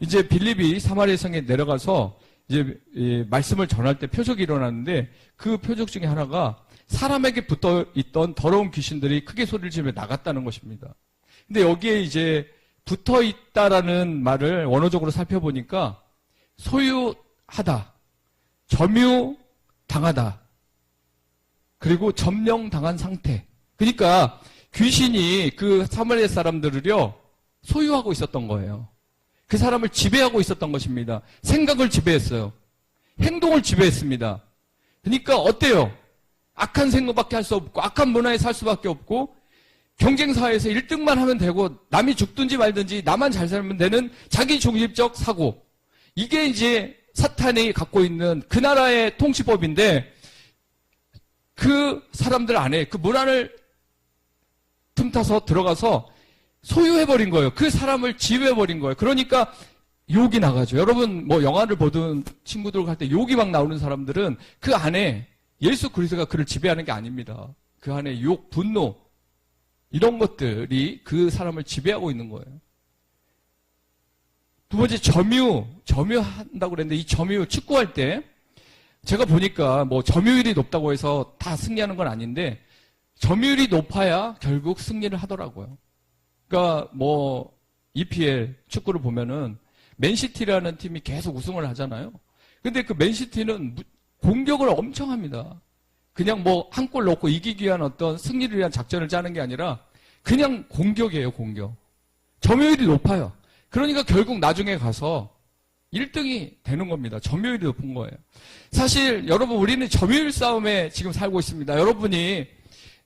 이제 빌립이 사마리아 성에 내려가서 이제 말씀을 전할 때 표적이 일어났는데 그 표적 중에 하나가 사람에게 붙어 있던 더러운 귀신들이 크게 소리를 지르며 나갔다는 것입니다. 근데 여기에 이제 붙어 있다라는 말을 원어적으로 살펴보니까 소유하다, 점유당하다, 그리고 점령당한 상태. 그러니까 귀신이 그 사마리아 사람들을요 소유하고 있었던 거예요. 그 사람을 지배하고 있었던 것입니다. 생각을 지배했어요. 행동을 지배했습니다. 그러니까 어때요? 악한 생각밖에 할 수 없고 악한 문화에 살 수밖에 없고 경쟁사회에서 1등만 하면 되고 남이 죽든지 말든지 나만 잘 살면 되는 자기 중립적 사고. 이게 이제 사탄이 갖고 있는 그 나라의 통치법인데 그 사람들 안에 그 문화를 틈타서 들어가서 소유해버린 거예요. 그 사람을 지배해버린 거예요. 그러니까 욕이 나가죠. 여러분 뭐 영화를 보던 친구들 할 때 욕이 막 나오는 사람들은 그 안에 예수 그리스도가 그를 지배하는 게 아닙니다. 그 안에 욕, 분노 이런 것들이 그 사람을 지배하고 있는 거예요. 두 번째 점유한다고 그랬는데 이 점유 축구할 때 제가 보니까 뭐 점유율이 높다고 해서 다 승리하는 건 아닌데 점유율이 높아야 결국 승리를 하더라고요. 그러니까 뭐 EPL 축구를 보면은 맨시티라는 팀이 계속 우승을 하잖아요. 근데 그 맨시티는 공격을 엄청 합니다. 그냥 뭐 한 골 넣고 이기기 위한 어떤 승리를 위한 작전을 짜는 게 아니라 그냥 공격이에요, 공격. 점유율이 높아요. 그러니까 결국 나중에 가서 1등이 되는 겁니다. 점유율이 높은 거예요. 사실 여러분 우리는 점유율 싸움에 지금 살고 있습니다. 여러분이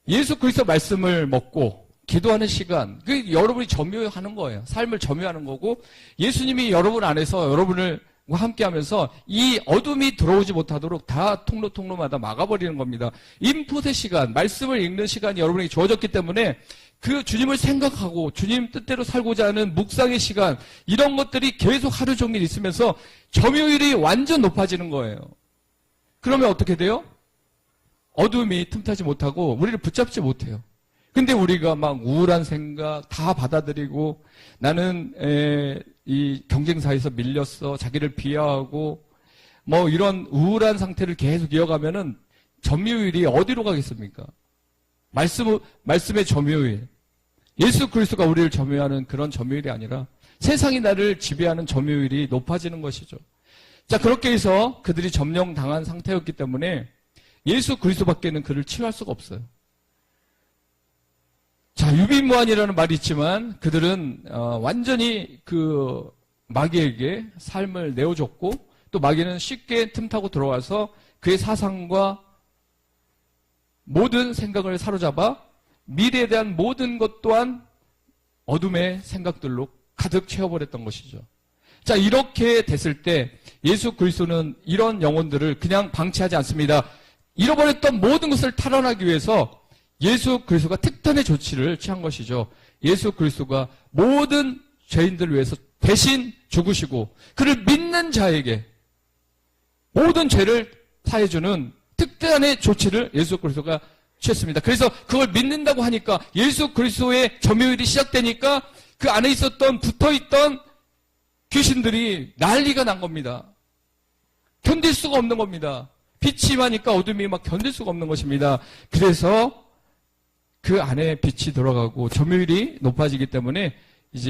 예수 그리스도 말씀을 먹고 기도하는 시간, 그 여러분이 점유하는 거예요. 삶을 점유하는 거고 예수님이 여러분 안에서 여러분을 함께하면서 이 어둠이 들어오지 못하도록 다 통로마다 막아버리는 겁니다. 인풋의 시간, 말씀을 읽는 시간이 여러분에게 주어졌기 때문에 그 주님을 생각하고 주님 뜻대로 살고자 하는 묵상의 시간, 이런 것들이 계속 하루 종일 있으면서 점유율이 완전 높아지는 거예요. 그러면 어떻게 돼요? 어둠이 틈타지 못하고 우리를 붙잡지 못해요. 근데 우리가 막 우울한 생각 다 받아들이고 나는 이 경쟁사에서 밀렸어, 자기를 비하하고 뭐 이런 우울한 상태를 계속 이어가면은 점유율이 어디로 가겠습니까? 말씀의 점유율. 예수 그리스도가 우리를 점유하는 그런 점유율이 아니라 세상이 나를 지배하는 점유율이 높아지는 것이죠. 자, 그렇게 해서 그들이 점령당한 상태였기 때문에 예수 그리스도밖에는 그를 치유할 수가 없어요. 자, 유비무환이라는 말이 있지만 그들은 완전히 그 마귀에게 삶을 내어줬고 또 마귀는 쉽게 틈타고 들어와서 그의 사상과 모든 생각을 사로잡아 미래에 대한 모든 것 또한 어둠의 생각들로 가득 채워버렸던 것이죠. 자, 이렇게 됐을 때 예수 그리스도는 이런 영혼들을 그냥 방치하지 않습니다. 잃어버렸던 모든 것을 탈환하기 위해서 예수 그리스도가 특단의 조치를 취한 것이죠. 예수 그리스도가 모든 죄인들을 위해서 대신 죽으시고 그를 믿는 자에게 모든 죄를 사해주는 특단의 조치를 예수 그리스도가 취했습니다. 그래서 그걸 믿는다고 하니까 예수 그리스도의 점유율이 시작되니까 그 안에 있었던 붙어있던 귀신들이 난리가 난 겁니다. 견딜 수가 없는 겁니다. 빛이 임하니까 어둠이 막 견딜 수가 없는 것입니다. 그래서 그 안에 빛이 들어가고 점유율이 높아지기 때문에